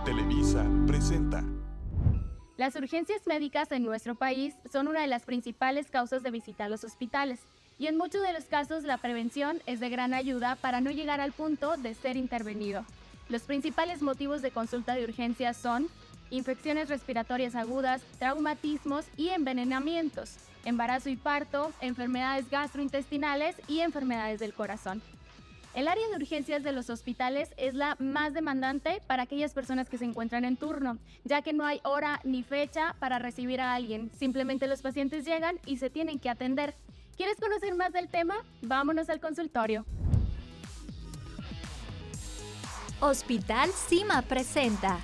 Televisa presenta. Las urgencias médicas en nuestro país son una de las principales causas de visita a los hospitales y en muchos de los casos la prevención es de gran ayuda para no llegar al punto de ser intervenido. Los principales motivos de consulta de urgencias son infecciones respiratorias agudas, traumatismos y envenenamientos, embarazo y parto, enfermedades gastrointestinales y enfermedades del corazón. El área de urgencias de los hospitales es la más demandante para aquellas personas que se encuentran en turno, ya que no hay hora ni fecha para recibir a alguien. Simplemente los pacientes llegan y se tienen que atender. ¿Quieres conocer más del tema? Vámonos al consultorio. Hospital Cima presenta.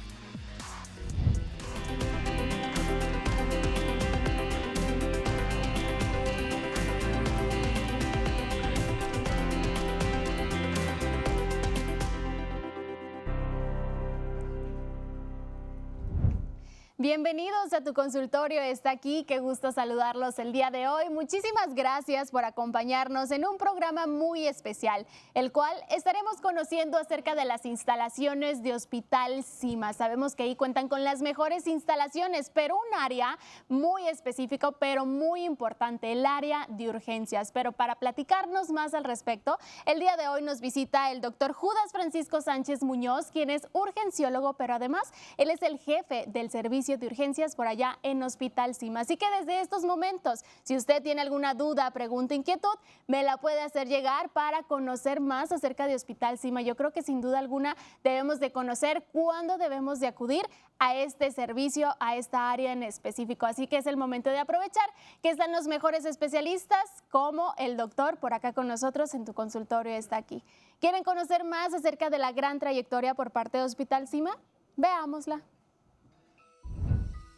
Bienvenidos a tu consultorio, está aquí, qué gusto saludarlos el día de hoy. Muchísimas gracias por acompañarnos en un programa muy especial, el cual estaremos conociendo acerca de las instalaciones de Hospital Cima. Sabemos que ahí cuentan con las mejores instalaciones, pero un área muy específico, pero muy importante, el área de urgencias. Pero para platicarnos más al respecto, el día de hoy nos visita el doctor Judas Francisco Sánchez Muñoz, quien es urgenciólogo, pero además él es el jefe del servicio de urgencias por allá en Hospital Cima. Así que desde estos momentos, si usted tiene alguna duda, pregunta, inquietud, me la puede hacer llegar para conocer más acerca de Hospital Cima. Yo creo que sin duda alguna debemos de conocer cuándo debemos de acudir a este servicio, a esta área en específico. Así que es el momento de aprovechar que están los mejores especialistas, como el doctor por acá con nosotros en tu consultorio está aquí. ¿Quieren conocer más acerca de la gran trayectoria por parte de Hospital Cima? Veámosla.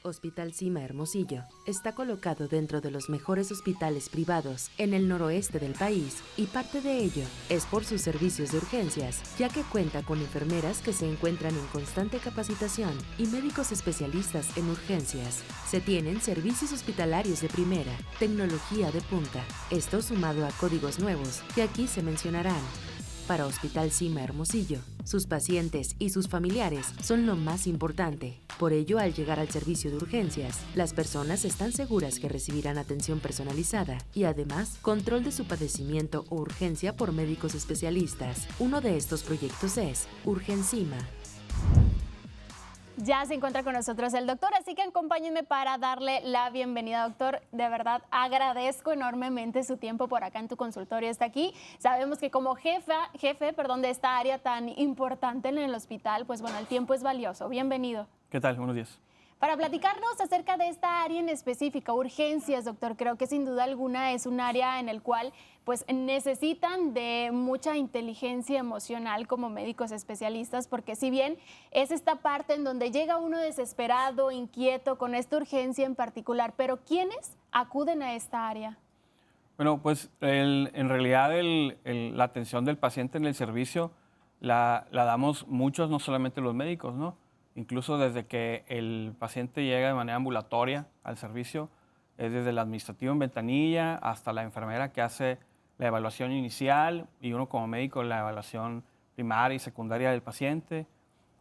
Hospital Cima Hermosillo está colocado dentro de los mejores hospitales privados en el noroeste del país y parte de ello es por sus servicios de urgencias, ya que cuenta con enfermeras que se encuentran en constante capacitación y médicos especialistas en urgencias. Se tienen servicios hospitalarios de primera, tecnología de punta, esto sumado a códigos nuevos que aquí se mencionarán. Para Hospital Cima Hermosillo, sus pacientes y sus familiares son lo más importante. Por ello, al llegar al servicio de urgencias, las personas están seguras que recibirán atención personalizada y además control de su padecimiento o urgencia por médicos especialistas. Uno de estos proyectos es Urgencima. Ya se encuentra con nosotros el doctor, así que acompáñenme para darle la bienvenida, doctor. De verdad, agradezco enormemente su tiempo por acá en tu consultorio. Está aquí. Sabemos que como jefe de esta área tan importante en el hospital, pues bueno, el tiempo es valioso. Bienvenido. ¿Qué tal? Buenos días. Para platicarnos acerca de esta área en específica, urgencias, doctor, creo que sin duda alguna es un área en el cual pues necesitan de mucha inteligencia emocional como médicos especialistas, porque si bien es esta parte en donde llega uno desesperado, inquieto con esta urgencia en particular, pero ¿quiénes acuden a esta área? Bueno, pues en realidad la atención del paciente en el servicio la damos muchos, no solamente los médicos, ¿no? Incluso desde que el paciente llega de manera ambulatoria al servicio, es desde el administrativo en ventanilla hasta la enfermera que hace la evaluación inicial y uno como médico la evaluación primaria y secundaria del paciente,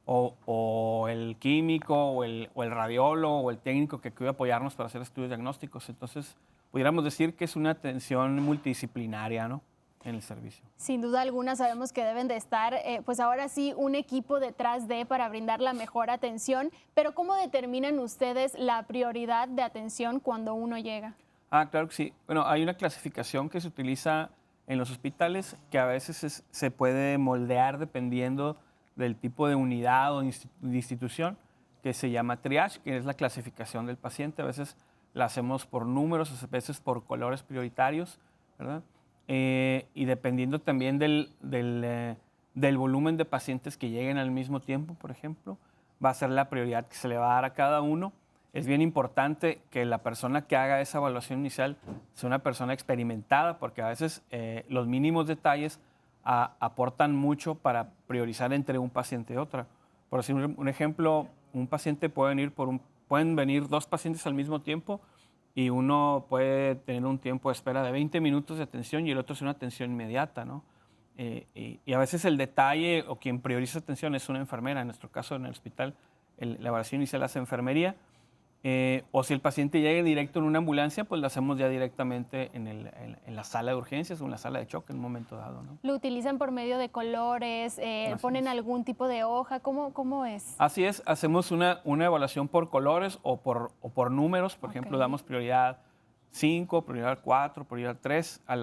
o el químico, o el radiólogo, o el técnico que acude a apoyarnos para hacer estudios diagnósticos. Entonces, pudiéramos decir que es una atención multidisciplinaria, ¿no?, en el servicio. Sin duda alguna sabemos que deben de estar, pues ahora sí, un equipo detrás de para brindar la mejor atención, pero ¿cómo determinan ustedes la prioridad de atención cuando uno llega? Claro que sí. Bueno, hay una clasificación que se utiliza en los hospitales que a veces se puede moldear dependiendo del tipo de unidad o de institución, que se llama triage, que es la clasificación del paciente. A veces la hacemos por números, a veces por colores prioritarios, ¿verdad? Y dependiendo también del volumen de pacientes que lleguen al mismo tiempo, por ejemplo, va a ser la prioridad que se le va a dar a cada uno. Es bien importante que la persona que haga esa evaluación inicial sea una persona experimentada, porque a veces los mínimos detalles aportan mucho para priorizar entre un paciente y otro. Por decir un ejemplo, pueden venir dos pacientes al mismo tiempo y uno puede tener un tiempo de espera de 20 minutos de atención y el otro es una atención inmediata, ¿no? y a veces el detalle o quien prioriza atención es una enfermera. En nuestro caso, en el hospital, la evaluación inicial la hace enfermería. O si el paciente llega directo en una ambulancia, pues lo hacemos ya directamente en la sala de urgencias o en la sala de choque en un momento dado, ¿no? ¿Lo utilizan por medio de colores? ¿Ponen algún tipo de hoja? ¿Cómo es? Así es, hacemos una evaluación por colores o por números. Por ejemplo, damos prioridad 5, prioridad 4, prioridad 3 a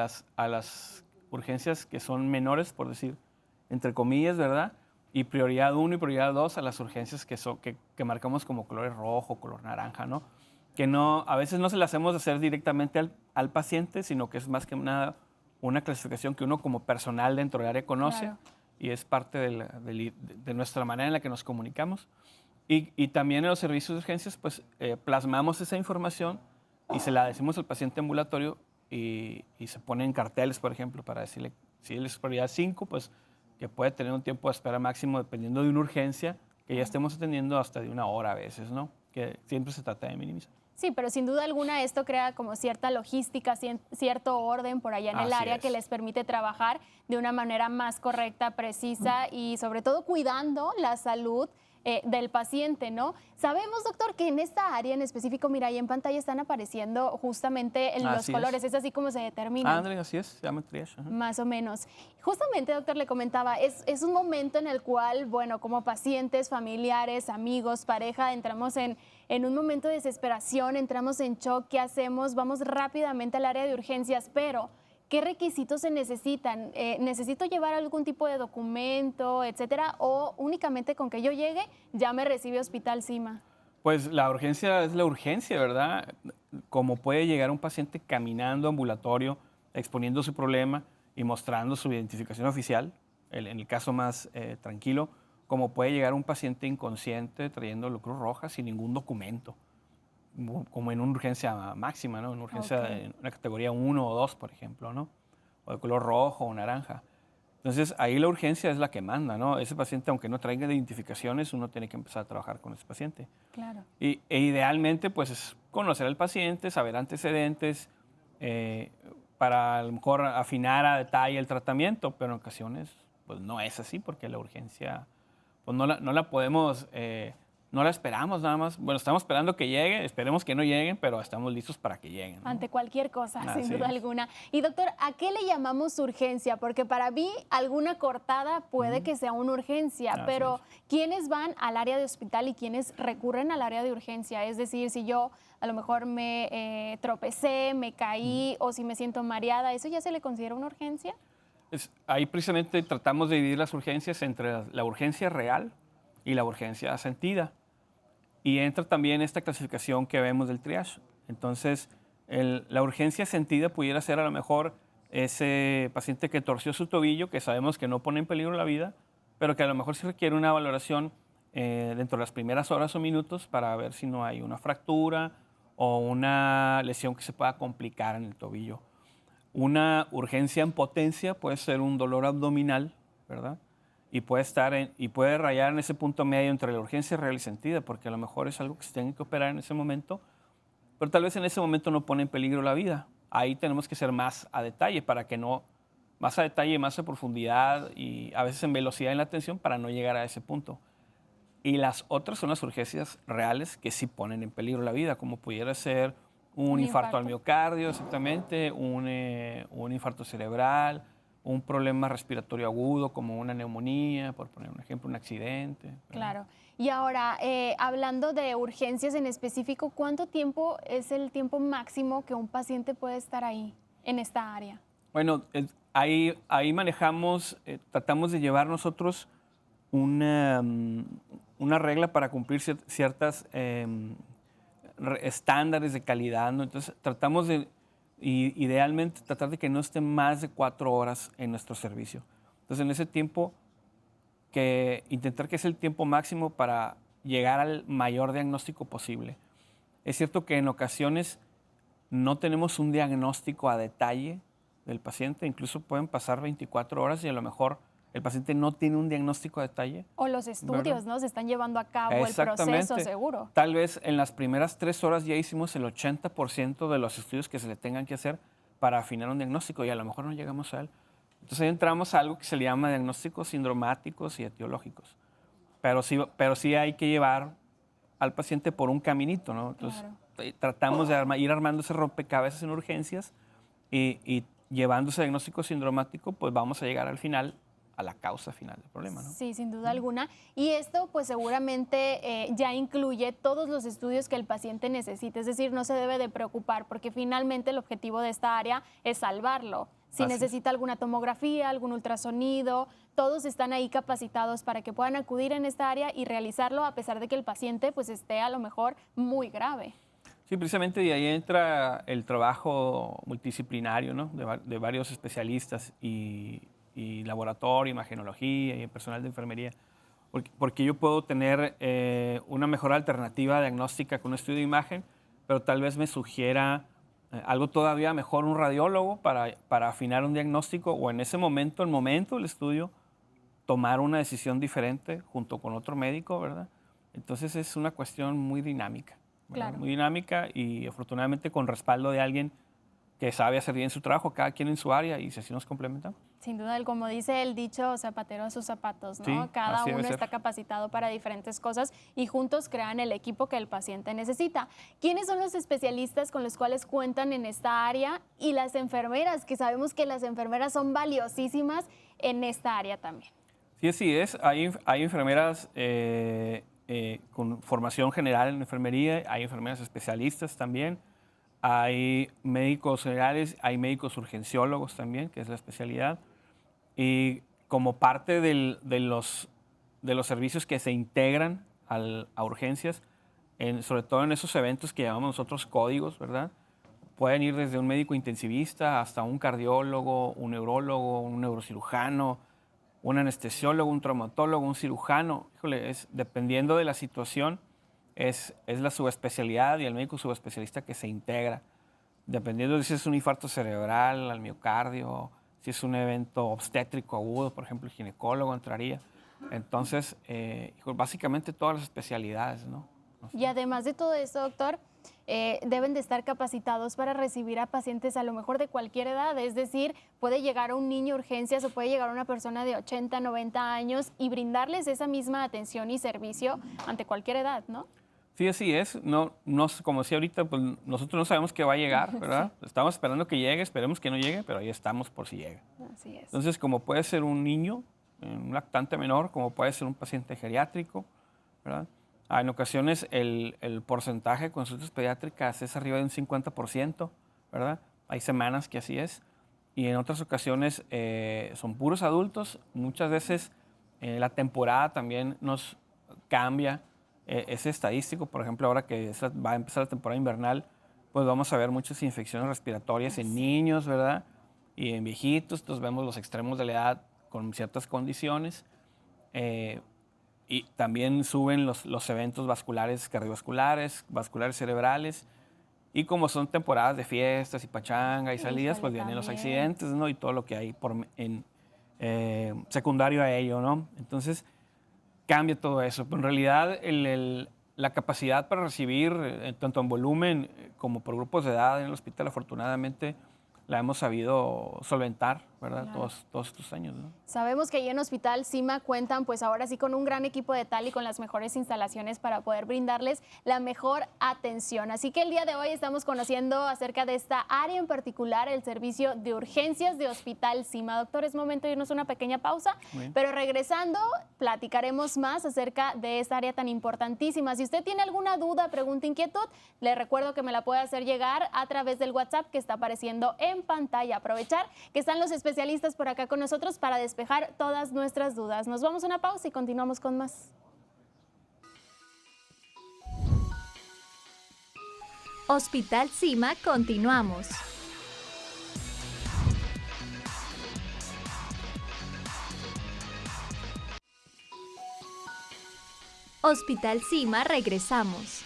las urgencias que son menores, por decir, entre comillas, ¿verdad? Y prioridad 1 y prioridad 2 a las urgencias que marcamos como colores rojo, color naranja, ¿no? Que a veces no se las hacemos hacer directamente al paciente, sino que es más que nada una clasificación que uno como personal dentro del área conoce. Claro. Y es parte de nuestra manera en la que nos comunicamos. Y también en los servicios de urgencias, pues plasmamos esa información y se la decimos al paciente ambulatorio y se ponen carteles, por ejemplo, para decirle, si él es prioridad 5, pues que puede tener un tiempo de espera máximo dependiendo de una urgencia que ya estemos atendiendo hasta de 1 hora a veces, ¿no? Que siempre se trata de minimizar. Sí, pero sin duda alguna esto crea como cierta logística, cierto orden por allá en el área que les permite trabajar de una manera más correcta, precisa y sobre todo cuidando la salud del paciente, ¿no? Sabemos, doctor, que en esta área en específico, mira, ahí en pantalla están apareciendo justamente los colores, es así como se determina. André, así es, se llama triage. Más o menos. Justamente, doctor, le comentaba, es un momento en el cual, bueno, como pacientes, familiares, amigos, pareja, entramos en un momento de desesperación, entramos en shock, ¿qué hacemos? Vamos rápidamente al área de urgencias, pero ¿qué requisitos se necesitan? ¿Necesito llevar algún tipo de documento, etcétera? ¿O únicamente con que yo llegue ya me recibe Hospital Cima? Pues la urgencia es la urgencia, ¿verdad? Como puede llegar un paciente caminando ambulatorio, exponiendo su problema y mostrando su identificación oficial, en el caso más tranquilo, como puede llegar un paciente inconsciente trayendo la Cruz Roja sin ningún documento, como en una urgencia máxima, ¿no? En una urgencia en una categoría 1 o 2, por ejemplo, ¿no? O de color rojo o naranja. Entonces, ahí la urgencia es la que manda, ¿no? Ese paciente, aunque no traiga identificaciones, uno tiene que empezar a trabajar con ese paciente. Claro. E idealmente, pues, es conocer al paciente, saber antecedentes, para a lo mejor afinar a detalle el tratamiento, pero en ocasiones, pues, no es así, porque la urgencia, pues, no la podemos... no la esperamos nada más. Bueno, estamos esperando que llegue, esperemos que no lleguen, pero estamos listos para que lleguen, ¿no? Ante cualquier cosa, sin Así duda es. alguna. Y doctor, ¿a qué le llamamos urgencia? Porque para mí alguna cortada puede que sea una urgencia, Así pero es. ¿quiénes van al área de hospital y quiénes recurren al área de urgencia? Es decir, si yo a lo mejor me tropecé, me caí o si me siento mareada, ¿eso ya se le considera una urgencia? Ahí precisamente tratamos de dividir las urgencias entre la urgencia real y la urgencia sentida. Y entra también esta clasificación que vemos del triage. Entonces, la urgencia sentida pudiera ser a lo mejor ese paciente que torció su tobillo, que sabemos que no pone en peligro la vida, pero que a lo mejor sí requiere una valoración dentro de las primeras horas o minutos para ver si no hay una fractura o una lesión que se pueda complicar en el tobillo. Una urgencia en potencia puede ser un dolor abdominal, ¿verdad? Y puede rayar en ese punto medio entre la urgencia real y sentida, porque a lo mejor es algo que se tiene que operar en ese momento, pero tal vez en ese momento no pone en peligro la vida. Ahí tenemos que ser más a detalle para que no, más a detalle, más a profundidad y a veces en velocidad en la atención para no llegar a ese punto. Y las otras son las urgencias reales que sí ponen en peligro la vida, como pudiera ser un infarto al miocardio, exactamente, un infarto cerebral, un problema respiratorio agudo como una neumonía, por poner un ejemplo, un accidente. Claro. Y ahora, hablando de urgencias en específico, ¿cuánto tiempo es el tiempo máximo que un paciente puede estar ahí, en esta área? Bueno, ahí manejamos, tratamos de llevar nosotros una regla para cumplir ciertas estándares de calidad, ¿no? Entonces, tratamos de... idealmente tratar de que no esté más de 4 horas en nuestro servicio. Entonces, en ese tiempo, intentar que sea el tiempo máximo para llegar al mayor diagnóstico posible. Es cierto que en ocasiones no tenemos un diagnóstico a detalle del paciente, incluso pueden pasar 24 horas y a lo mejor el paciente no tiene un diagnóstico a detalle. O los estudios, ¿verdad? ¿no? Se están llevando a cabo el proceso, seguro. Tal vez en las primeras 3 horas ya hicimos el 80% de los estudios que se le tengan que hacer para afinar un diagnóstico y a lo mejor no llegamos a él. Entonces ahí entramos a algo que se le llama diagnósticos sindromáticos y etiológicos. Pero sí hay que llevar al paciente por un caminito, ¿no? Entonces tratamos de ir armando ese rompecabezas en urgencias y llevando ese diagnóstico sindromático, pues vamos a llegar al final a la causa final del problema, ¿no? Sí, sin duda alguna. Y esto pues seguramente ya incluye todos los estudios que el paciente necesite, es decir, no se debe de preocupar porque finalmente el objetivo de esta área es salvarlo. Si Así necesita alguna tomografía, algún ultrasonido, todos están ahí capacitados para que puedan acudir en esta área y realizarlo a pesar de que el paciente pues esté a lo mejor muy grave. Sí, precisamente de ahí entra el trabajo multidisciplinario, ¿no? De varios especialistas y laboratorio, imagenología y personal de enfermería, porque yo puedo tener una mejor alternativa diagnóstica con un estudio de imagen, pero tal vez me sugiera algo todavía mejor un radiólogo para afinar un diagnóstico o en ese momento, el momento del estudio, tomar una decisión diferente junto con otro médico, ¿verdad? Entonces es una cuestión muy dinámica, ¿verdad? Claro. Muy dinámica y afortunadamente con respaldo de alguien que sabe hacer bien su trabajo, cada quien en su área y así nos complementamos. Sin duda, como dice el dicho, zapatero a sus zapatos, ¿no? Sí, Cada así debe uno ser. está capacitado para diferentes cosas y juntos crean el equipo que el paciente necesita. ¿Quiénes son los especialistas con los cuales cuentan en esta área? Y las enfermeras, que sabemos que las enfermeras son valiosísimas en esta área también. Sí, así es. Hay enfermeras con formación general en enfermería, hay enfermeras especialistas también, hay médicos generales, hay médicos urgenciólogos también, que es la especialidad. Y como parte de los servicios que se integran a urgencias, sobre todo en esos eventos que llamamos nosotros códigos, ¿verdad? Pueden ir desde un médico intensivista hasta un cardiólogo, un neurólogo, un neurocirujano, un anestesiólogo, un traumatólogo, un cirujano. Híjole, dependiendo de la situación, es la subespecialidad y el médico subespecialista que se integra. Dependiendo de si es un infarto cerebral, al miocardio, si es un evento obstétrico agudo, por ejemplo, el ginecólogo entraría. Entonces, básicamente todas las especialidades, ¿no? Y además de todo esto, doctor, deben de estar capacitados para recibir a pacientes a lo mejor de cualquier edad, es decir, puede llegar a un niño a urgencias o puede llegar a una persona de 80, 90 años y brindarles esa misma atención y servicio ante cualquier edad, ¿no? Sí, así es. No, como decía ahorita, pues nosotros no sabemos qué va a llegar, ¿verdad? Sí. Estamos esperando que llegue, esperemos que no llegue, pero ahí estamos por si llega. Así es. Entonces, como puede ser un niño, un lactante menor, como puede ser un paciente geriátrico, ¿verdad? En ocasiones el porcentaje de consultas pediátricas es arriba de un 50%, ¿verdad? Hay semanas que así es. Y en otras ocasiones son puros adultos. Muchas veces la temporada también nos cambia ese estadístico. Por ejemplo, ahora que va a empezar la temporada invernal, pues vamos a ver muchas infecciones respiratorias en niños, ¿verdad? Y en viejitos. Entonces vemos los extremos de la edad con ciertas condiciones. Y también suben los eventos vasculares, cardiovasculares, vasculares cerebrales. Y como son temporadas de fiestas y pachanga y salidas, pues vienen los accidentes, ¿no? Y todo lo que hay secundario a ello, ¿no? Entonces, cambia todo eso. Pero en realidad, la capacidad para recibir, tanto en volumen como por grupos de edad en el hospital, afortunadamente, la hemos sabido solventar, ¿verdad? Claro. Todos estos años, ¿no? Sabemos que ahí en Hospital Cima cuentan pues ahora sí con un gran equipo de tal y con las mejores instalaciones para poder brindarles la mejor atención. Así que el día de hoy estamos conociendo acerca de esta área en particular, el servicio de urgencias de Hospital Cima. Doctor, es momento de irnos a una pequeña pausa, pero regresando platicaremos más acerca de esta área tan importantísima. Si usted tiene alguna duda, pregunta, inquietud, le recuerdo que me la puede hacer llegar a través del WhatsApp que está apareciendo en pantalla. Aprovechar que están los especialistas por acá con nosotros para despejar todas nuestras dudas. Nos vamos a una pausa y continuamos con más. Hospital Cima, continuamos. Hospital Cima, regresamos.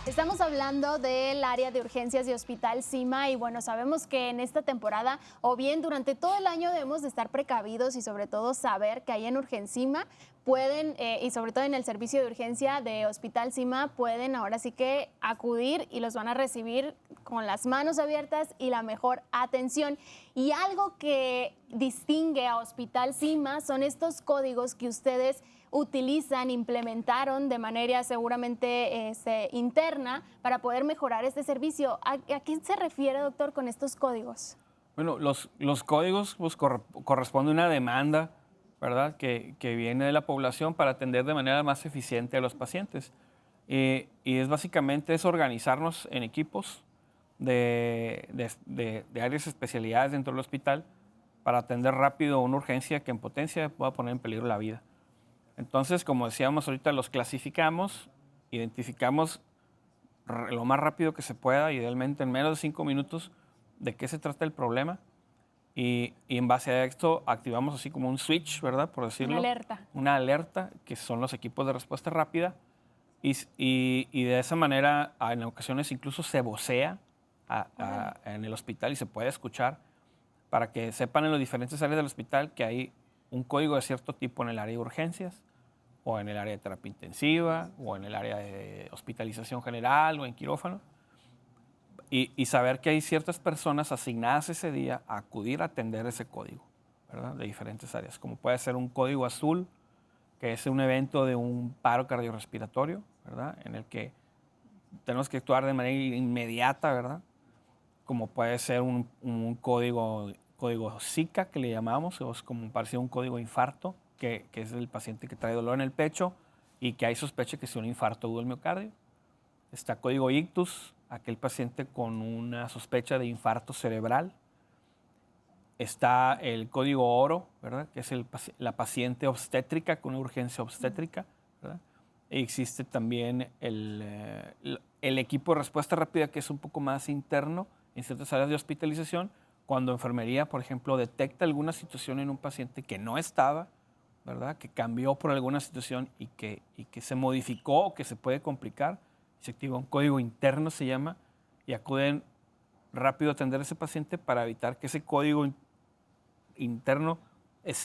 Estamos hablando del área de urgencias de Hospital Cima y bueno, sabemos que en esta temporada o bien durante todo el año debemos de estar precavidos y sobre todo saber que ahí en Urgencima pueden, y sobre todo en el servicio de urgencia de Hospital Cima, pueden ahora sí que acudir y los van a recibir con las manos abiertas y la mejor atención. Y algo que distingue a Hospital Cima son estos códigos que ustedes utilizan, implementaron de manera seguramente interna para poder mejorar este servicio. ¿A qué se refiere, doctor, con estos códigos? Bueno, los códigos pues, corresponden a una demanda, ¿verdad?, que viene de la población para atender de manera más eficiente a los pacientes. Y es básicamente es organizarnos en equipos de áreas especialidades dentro del hospital para atender rápido una urgencia que en potencia pueda poner en peligro la vida. Entonces, como decíamos ahorita, los clasificamos, identificamos lo más rápido que se pueda, idealmente en menos de 5 minutos, de qué se trata el problema. Y en base a esto activamos así como un switch, ¿verdad? Por decirlo. Una alerta. Una alerta, que son los equipos de respuesta rápida. Y de esa manera, en ocasiones incluso se vocea en el hospital y se puede escuchar para que sepan en las diferentes áreas del hospital que hay un código de cierto tipo en el área de urgencias, o en el área de terapia intensiva, o en el área de hospitalización general, o en quirófano. Y saber que hay ciertas personas asignadas ese día a acudir a atender ese código, ¿verdad?, de diferentes áreas, como puede ser un código azul, que es un evento de un paro cardiorrespiratorio, ¿verdad?, en el que tenemos que actuar de manera inmediata, ¿verdad?, como puede ser un código Zika, que le llamamos, o es como parecido a un código infarto, que es el paciente que trae dolor en el pecho y que hay sospecha que sea un infarto agudo del miocardio. Está código ictus, aquel paciente con una sospecha de infarto cerebral. Está el código oro, ¿verdad?, que es la paciente obstétrica con una urgencia obstétrica, ¿verdad? Y existe también el equipo de respuesta rápida, que es un poco más interno en ciertas áreas de hospitalización, cuando enfermería, por ejemplo, detecta alguna situación en un paciente que no estaba, ¿verdad?, que cambió por alguna situación y que se modificó o que se puede complicar. Se activa un código interno, se llama, y acuden rápido a atender a ese paciente para evitar que ese código interno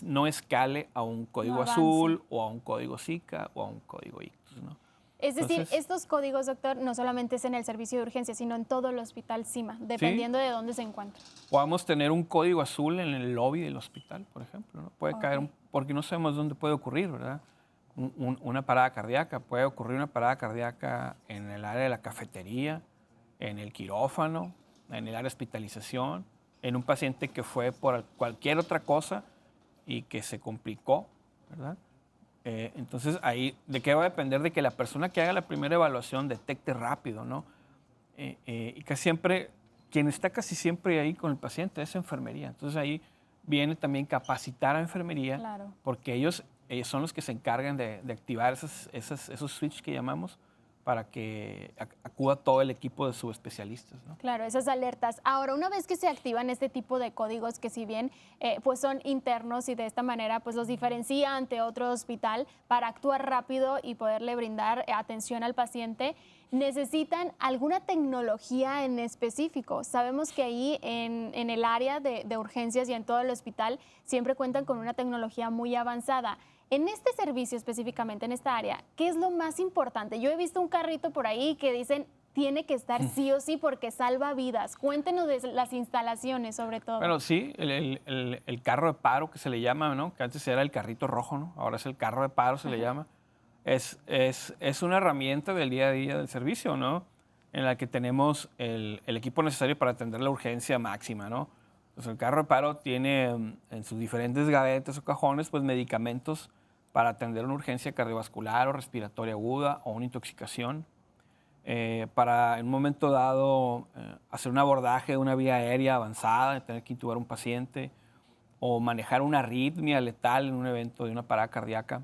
no escale a un código azul o a un código Zika o a un código ictus, ¿no? Es decir, estos códigos, doctor, no solamente es en el servicio de urgencia, sino en todo el Hospital Cima, dependiendo de dónde se encuentre. Podemos tener un código azul en el lobby del hospital, por ejemplo, ¿no? Puede caer, porque no sabemos dónde puede ocurrir, ¿verdad? Una parada cardíaca. Puede ocurrir una parada cardíaca en el área de la cafetería, en el quirófano, en el área de hospitalización, en un paciente que fue por cualquier otra cosa y que se complicó, ¿verdad? Entonces, ahí, ¿de qué va a depender? De que la persona que haga la primera evaluación detecte rápido, ¿no? Y casi siempre, quien está casi siempre ahí con el paciente es enfermería. Entonces, ahí viene también capacitar a enfermería, Claro, porque ellos son los que se encargan de activar esos switches que llamamos, para que acuda todo el equipo de subespecialistas, ¿no? claro, esas alertas. Ahora, una vez que se activan este tipo de códigos, que si bien pues son internos y de esta manera pues los diferencia ante otro hospital para actuar rápido y poderle brindar atención al paciente, ¿necesitan alguna tecnología en específico? Sabemos que ahí en el área de urgencias y en todo el hospital siempre cuentan con una tecnología muy avanzada. En este servicio específicamente, en esta área, ¿qué es lo más importante? Yo he visto un carrito por ahí que dicen tiene que estar sí o sí porque salva vidas. Cuéntenos de las instalaciones, sobre todo. Bueno, sí, el carro de paro, que se le llama, ¿no?, que antes era el carrito rojo, ¿no?, ahora es el carro de paro, se le llama. Es una herramienta del día a día del servicio, ¿no?, en la que tenemos el equipo necesario para atender la urgencia máxima, ¿no? Entonces, el carro de paro tiene en sus diferentes gavetas o cajones pues medicamentos para atender una urgencia cardiovascular o respiratoria aguda o una intoxicación, para en un momento dado hacer un abordaje de una vía aérea avanzada, de tener que intubar a un paciente, o manejar una arritmia letal en un evento de una parada cardíaca.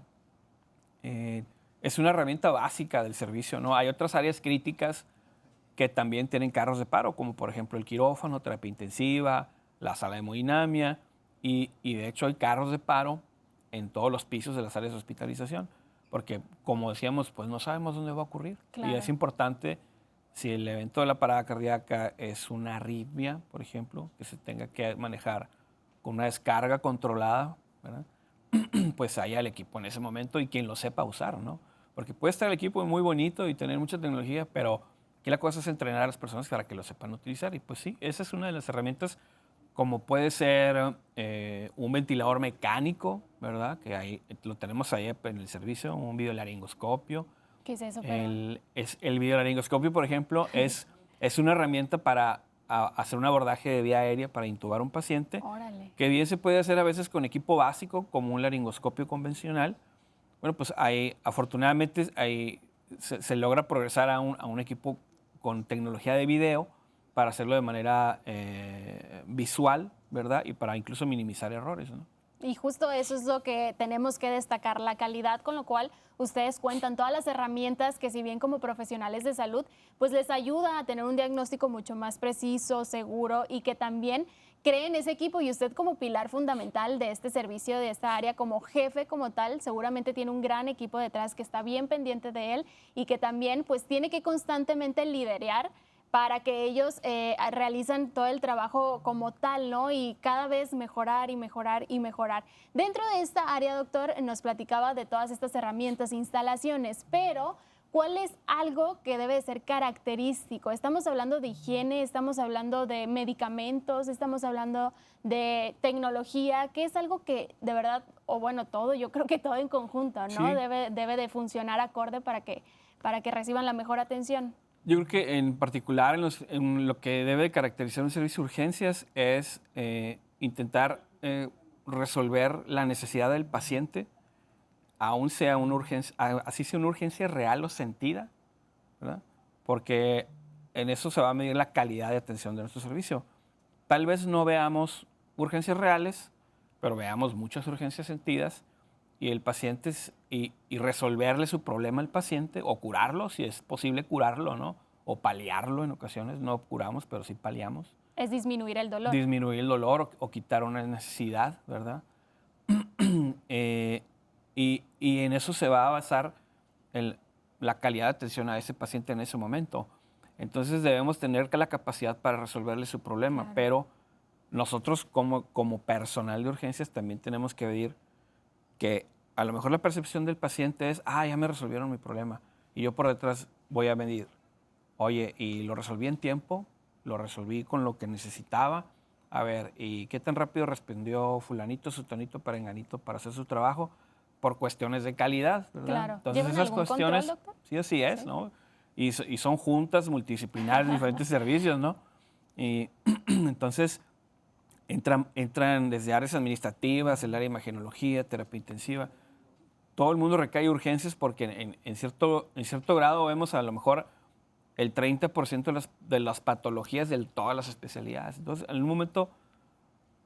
Es una herramienta básica del servicio, ¿no? Hay otras áreas críticas que también tienen carros de paro, como por ejemplo el quirófano, terapia intensiva, la sala de hemodinamia, y de hecho hay carros de paro en todos los pisos de las áreas de hospitalización, porque como decíamos, pues no sabemos dónde va a ocurrir. Claro. Y es importante, si el evento de la parada cardíaca es una arritmia, por ejemplo, que se tenga que manejar con una descarga controlada, ¿verdad?, pues haya el equipo en ese momento y quien lo sepa usar, ¿no? Porque puede estar el equipo muy bonito y tener mucha tecnología, pero aquí la cosa es entrenar a las personas para que lo sepan utilizar. Y pues sí, esa es una de las herramientas, como puede ser un ventilador mecánico, ¿verdad? Que ahí lo tenemos ahí en el servicio, un videolaringoscopio. ¿Qué es eso? Perdón? El videolaringoscopio, por ejemplo, es una herramienta para hacer un abordaje de vía aérea para intubar a un paciente, Órale. que bien se puede hacer a veces con equipo básico, como un laringoscopio convencional. Bueno, pues afortunadamente se logra progresar a un equipo con tecnología de video para hacerlo de manera visual, ¿verdad? Y para incluso minimizar errores, ¿no? Y justo eso es lo que tenemos que destacar, la calidad con lo cual ustedes cuentan, todas las herramientas que si bien como profesionales de salud, pues les ayuda a tener un diagnóstico mucho más preciso, seguro y que también creen ese equipo y usted como pilar fundamental de este servicio, de esta área, como jefe como tal, seguramente tiene un gran equipo detrás que está bien pendiente de él y que también pues tiene que constantemente liderear para que ellos realicen todo el trabajo como tal, ¿no? Y cada vez mejorar y mejorar y mejorar. Dentro de esta área, doctor, nos platicaba de todas estas herramientas, instalaciones, pero ¿cuál es algo que debe ser característico? Estamos hablando de higiene, estamos hablando de medicamentos, estamos hablando de tecnología, que es algo que de verdad, o bueno, todo, yo creo que todo en conjunto, ¿no? Sí. Debe de funcionar acorde para que reciban la mejor atención. Yo creo que en particular en lo que debe caracterizar un servicio de urgencias es intentar resolver la necesidad del paciente, aún sea una urgencia, así sea una urgencia real o sentida, ¿verdad? Porque en eso se va a medir la calidad de atención de nuestro servicio. Tal vez no veamos urgencias reales, pero veamos muchas urgencias sentidas y el paciente y resolverle su problema al paciente o curarlo, si es posible curarlo, ¿no? O paliarlo en ocasiones, no curamos, pero sí paliamos. Es disminuir el dolor. Disminuir el dolor o quitar una necesidad, ¿verdad? Y en eso se va a basar la calidad de atención a ese paciente en ese momento. Entonces debemos tener la capacidad para resolverle su problema, Claro. pero nosotros como personal de urgencias también tenemos que ver que a lo mejor la percepción del paciente es, ya me resolvieron mi problema. Y yo por detrás voy a medir, oye, y lo resolví en tiempo, lo resolví con lo que necesitaba. A ver, ¿y qué tan rápido respondió fulanito, sutanito, perenganito para hacer su trabajo? Por cuestiones de calidad, ¿verdad? Claro. Entonces ¿Llevan esas algún cuestiones, control, doctor? sí, así es, Sí. ¿no? Y son juntas multidisciplinarias, diferentes servicios, ¿no? Y entonces entran desde áreas administrativas, el área de imagenología, terapia intensiva. Todo el mundo recae urgencias porque en cierto grado vemos a lo mejor el 30% de las patologías de todas las especialidades. Entonces, en un momento,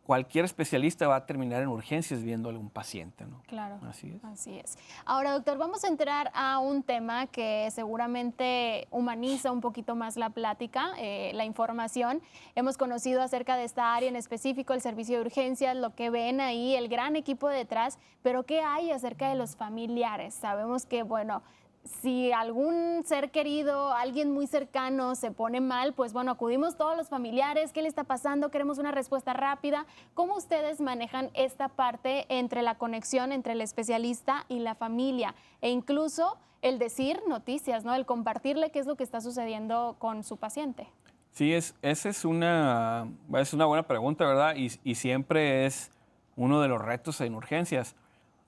cualquier especialista va a terminar en urgencias viéndole a un paciente, ¿no? Claro. Así es. Así es. Ahora, doctor, vamos a entrar a un tema que seguramente humaniza un poquito más la plática, la información. Hemos conocido acerca de esta área en específico, el servicio de urgencias, lo que ven ahí, el gran equipo detrás, pero ¿qué hay acerca de los familiares? Sabemos que, bueno, si algún ser querido, alguien muy cercano se pone mal, pues bueno, acudimos todos los familiares, ¿qué le está pasando? Queremos una respuesta rápida. ¿Cómo ustedes manejan esta parte entre la conexión entre el especialista y la familia? E incluso el decir noticias, ¿no? El compartirle qué es lo que está sucediendo con su paciente. Sí, esa es una buena pregunta, ¿verdad? Y siempre es uno de los retos en urgencias.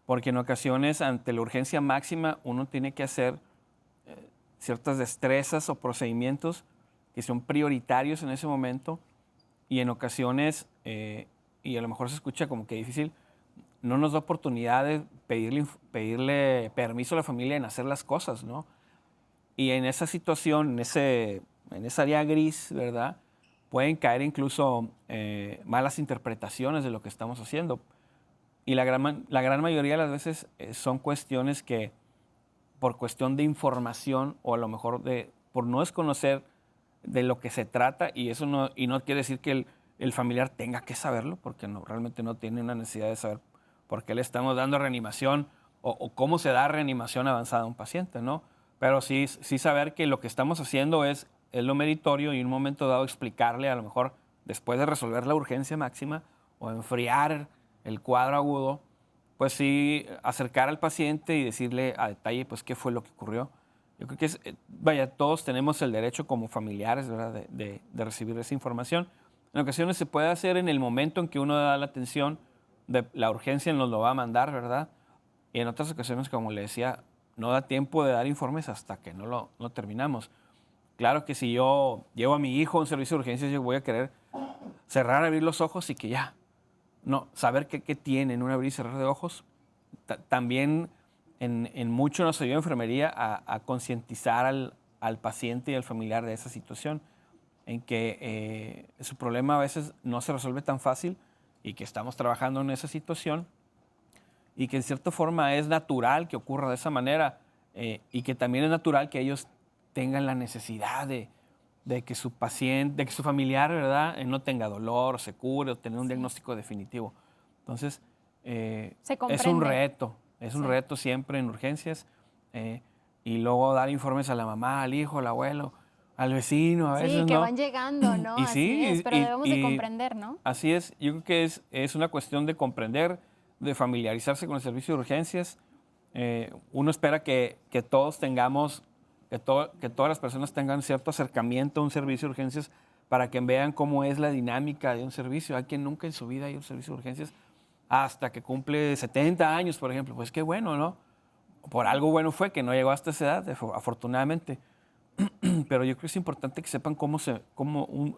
Porque en ocasiones, ante la urgencia máxima, uno tiene que hacer ciertas destrezas o procedimientos que son prioritarios en ese momento y en ocasiones, y a lo mejor se escucha como que difícil, no nos da oportunidad de pedirle permiso a la familia en hacer las cosas, ¿no? Y en esa situación, en esa área gris, ¿verdad? Pueden caer incluso malas interpretaciones de lo que estamos haciendo. Y la gran mayoría de las veces son cuestiones que, por cuestión de información o a lo mejor por no desconocer de lo que se trata, y eso no quiere decir que el familiar tenga que saberlo, porque realmente no tiene una necesidad de saber por qué le estamos dando reanimación o cómo se da reanimación avanzada a un paciente, ¿no? Pero sí saber que lo que estamos haciendo es lo meritorio y en un momento dado explicarle, a lo mejor después de resolver la urgencia máxima o enfriar el cuadro agudo, pues sí, acercar al paciente y decirle a detalle, pues, qué fue lo que ocurrió. Yo creo que vaya, todos tenemos el derecho como familiares, ¿verdad?, de recibir esa información. En ocasiones se puede hacer en el momento en que uno da la atención, de la urgencia nos lo va a mandar, ¿verdad? Y en otras ocasiones, como le decía, no da tiempo de dar informes hasta que no terminamos. Claro que si yo llevo a mi hijo a un servicio de urgencias, yo voy a querer cerrar, abrir los ojos y que ya, no, saber qué tiene en un abrir y cerrar de ojos. También en mucho nos ayuda enfermería a concientizar al paciente y al familiar de esa situación, en que su problema a veces no se resuelve tan fácil y que estamos trabajando en esa situación y que en cierta forma es natural que ocurra de esa manera y que también es natural que ellos tengan la necesidad de que su paciente, de que su familiar, ¿verdad?, no tenga dolor, o se cure, o tener un diagnóstico definitivo. Entonces, es un reto, reto siempre en urgencias. Y luego dar informes a la mamá, al hijo, al abuelo, al vecino, a veces, Sí, que ¿no? van llegando, ¿no? Y Así sí, es, pero debemos de comprender, ¿no? Así es. Yo creo que es una cuestión de comprender, de familiarizarse con el servicio de urgencias. Uno espera que todos tengamos, que todas las personas tengan cierto acercamiento a un servicio de urgencias para que vean cómo es la dinámica de un servicio. Hay quien nunca en su vida ha ido a un servicio de urgencias hasta que cumple 70 años, por ejemplo. Pues qué bueno, ¿no? Por algo bueno fue que no llegó hasta esa edad, afortunadamente. Pero yo creo que es importante que sepan cómo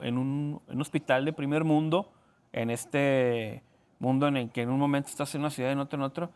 en un hospital de primer mundo, en este mundo en el que en un momento estás en una ciudad y en otro,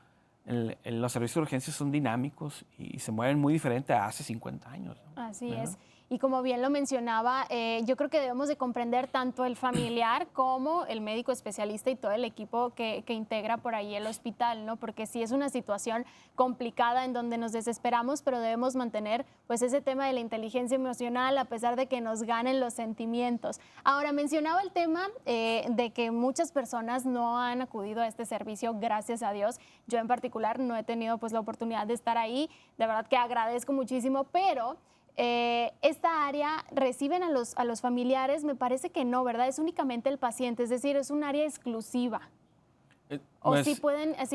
los servicios de urgencias son dinámicos y se mueven muy diferente a hace 50 años, ¿no? Así ¿verdad? es. Y como bien lo mencionaba, yo creo que debemos de comprender tanto el familiar como el médico especialista y todo el equipo que integra por ahí el hospital, ¿no? Porque sí es una situación complicada en donde nos desesperamos, pero debemos mantener pues ese tema de la inteligencia emocional a pesar de que nos ganen los sentimientos. Ahora, mencionaba el tema de que muchas personas no han acudido a este servicio, gracias a Dios. Yo en particular no he tenido pues la oportunidad de estar ahí, de verdad que agradezco muchísimo, pero esta área reciben a los familiares, me parece que no, ¿verdad? Es únicamente el paciente, es decir, es un área exclusiva. ¿O Pues, sí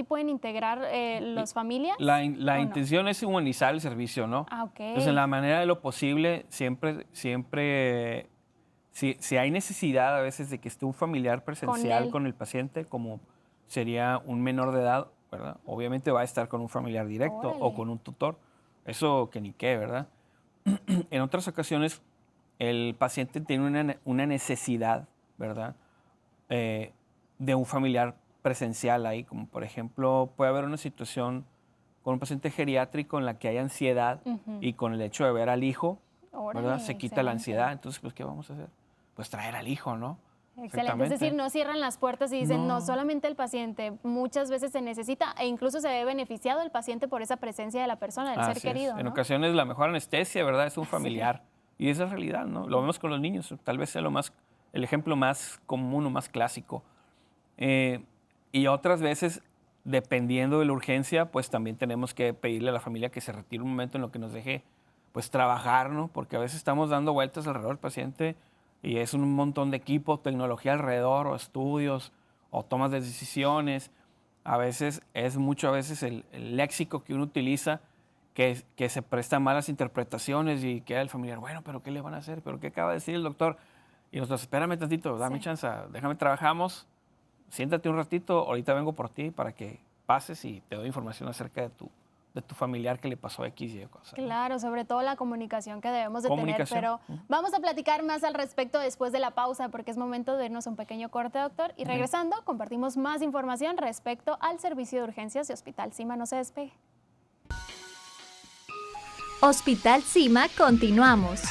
pueden integrar los familias? La ¿o intención es humanizar el servicio, ¿no? Ah, ok. Entonces, en la manera de lo posible, siempre, si hay necesidad a veces de que esté un familiar presencial él. con el paciente, como sería un menor de edad, ¿verdad? Obviamente va a estar con un familiar directo o Órale. con un tutor. Eso que ni qué, ¿verdad? En otras ocasiones, el paciente tiene una necesidad, ¿verdad?, de un familiar presencial ahí, como por ejemplo, puede haber una situación con un paciente geriátrico en la que hay ansiedad y con el hecho de ver al hijo, Órale, ¿verdad?, se quita la excelente. ansiedad. Entonces, pues, ¿qué vamos a hacer? Pues traer al hijo, ¿no? Excelente, es decir, no cierran las puertas y dicen, no, solamente el paciente, muchas veces se necesita e incluso se ve beneficiado el paciente por esa presencia de la persona, del ser Así es. querido, En ¿no? ocasiones la mejor anestesia, ¿verdad?, es un familiar. Y esa es la realidad, ¿no? Lo vemos con los niños, tal vez sea el ejemplo más común o más clásico. Y otras veces, dependiendo de la urgencia, pues también tenemos que pedirle a la familia que se retire un momento en lo que nos deje, pues, trabajar, ¿no? Porque a veces estamos dando vueltas alrededor del paciente y es un montón de equipo, tecnología alrededor, o estudios, o tomas de decisiones. A veces es mucho, el léxico que uno utiliza que se presta a malas interpretaciones y queda el familiar, bueno, pero ¿qué le van a hacer? ¿Pero qué acaba de decir el doctor? Y nosotros, espérame tantito, dame chance, déjame trabajamos, siéntate un ratito, ahorita vengo por ti para que pases y te doy información acerca de tu familiar que le pasó X y cosas. Claro, sobre todo la comunicación que debemos de tener, Comunicación. pero vamos a platicar más al respecto después de la pausa porque es momento de irnos a un pequeño corte, doctor, y regresando compartimos más información respecto al servicio de urgencias de Hospital Cima. No se despegue. Hospital Cima, continuamos.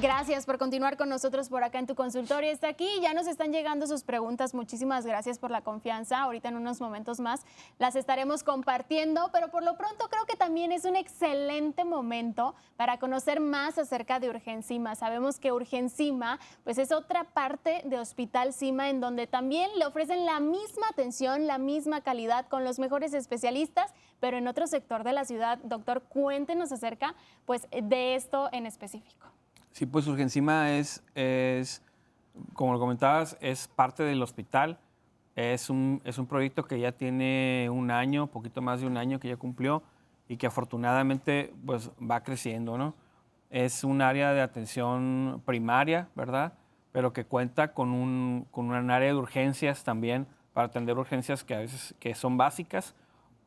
Gracias por continuar con nosotros por acá en tu consultorio. Está aquí, ya nos están llegando sus preguntas. Muchísimas gracias por la confianza. Ahorita en unos momentos más las estaremos compartiendo, pero por lo pronto creo que también es un excelente momento para conocer más acerca de Urgencima. Sabemos que Urgencima pues es otra parte de Hospital Cima en donde también le ofrecen la misma atención, la misma calidad con los mejores especialistas, pero en otro sector de la ciudad. Doctor, cuéntenos acerca pues de esto en específico. Sí, pues Urgencima como lo comentabas, es parte del hospital. Es un proyecto que ya tiene un año, poquito más de un año que ya cumplió y que afortunadamente pues va creciendo, ¿no? Es un área de atención primaria, ¿verdad? Pero que cuenta con un área de urgencias también para atender urgencias que a veces que son básicas,